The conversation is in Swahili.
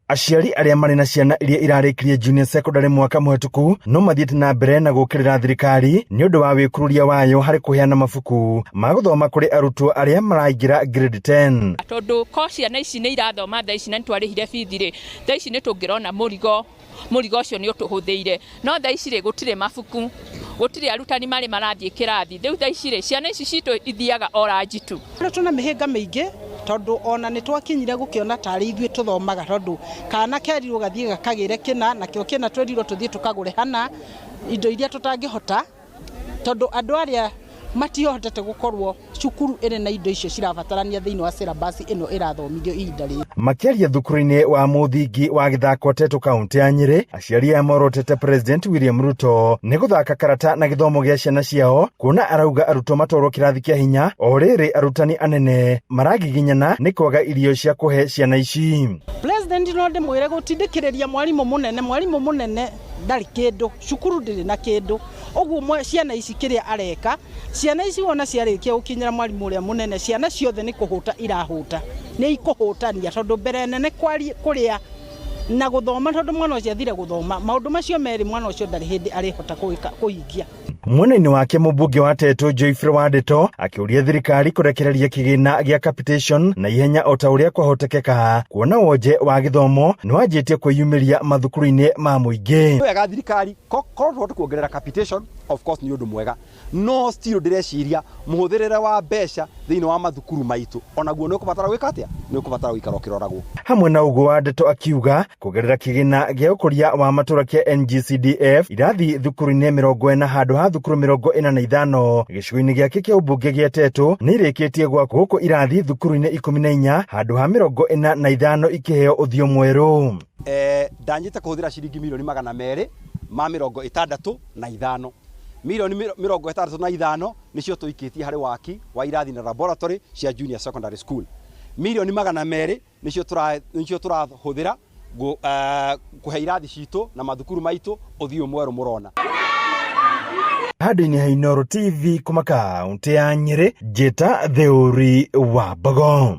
Aciari aria mari na ciana iria irarikirie junior secondary mwaka muhituku no mathiete na mbere na gukirira thirikari ni undu wa wikururia wayo hari kuheana mabuku ma guthoma kuri arutwo aria maraingira grade 10. Tondu ko ciana ici ni irathoma thaa ici na ntwarihire bithi ri thaa ici ni tungirona murigo ucio ni utuhuthiire no thaa ici ri gutire mabuku gutire arutani mari marathie kirathi riu thaa ici ri ciana ici citu ithiaga orange tu tuna mihinga mingi tondu ona ni twakinyire gukiona tari ithue tuthomaga tondu kana kerirwo gathie gakagire kina na kio kina twerirwo tuthie tukagure hana indo iria tutangihota tondu andu aria matihotete gukorwo cukuru ene na indo icio cirabatarania thiini wa syllabus ino irathomithio ihinda ri makiaria thukuru-ini wa muthingi wa Githako Tetu kaunti ya Nyeri aciari amorotete President William Ruto ni guthaka karata na githomo gia ciana ciao kuona arauga arutwo matorwo kirathi kia hinya o riri arutani anene maragiginyana ni kwaga irio cia kuhe ciana ici. President no ndimwire gutindikiriria mwarimu munene ndari kindu cukuru ndiri na kindu oguo ciana ici kiria areka ciana ici wona ciarikia gukinyira mwarimu uria munene ciana ciothe ni kuhuta irahuta ni ikuhutania tondu mbere nene kuria na guthoma tondu mwana ucio athire guthoma maundu macio meri mwana ucio ndari hindi arihota kuhingia. Mwena-ini wake mubunge wa Tetu Joyfrey Wandeto akiuria thirikari kurekereria kigina gia capitation na ihenya o ta uria kwahotekeka kuona wonje wa githomo ni wanjitie kwiyumiria mathukuru-ini ma muingi. Wega thirikari korwo tukuongerera capitation of course ni undu mwega no still direciria muhuthirire wa mbeca thiini wa mathukuru maitu onaguo ni kubatara gwika atia ni kubatara gwikara ukiroragwo. Hamwe na uguo Wandeto akiuga kugerera kigina gia ukuria wa matura kia NGCDF irathi thukuru-ini 40 handu ha thukuru 45 gicigo-ini giake kia ubunge gia Tetu ni irikitie gwakwo guku irathi thukuru-ini 14 handu ha 45 ikiheo uthio mweru. Ndanjite kuhuthira ciringi milioni 265 milioni 65 nicio tuikitie hari waki wa irathi na laboratory cia junior secondary school. Milioni 200 nicio turahuthira kuhe irathi citu na mathukuru maitu uthio mweru murona. Hadi ni Inooro TV kuma kaunti ya Nyeri, Jeta Theuri wa Bogo.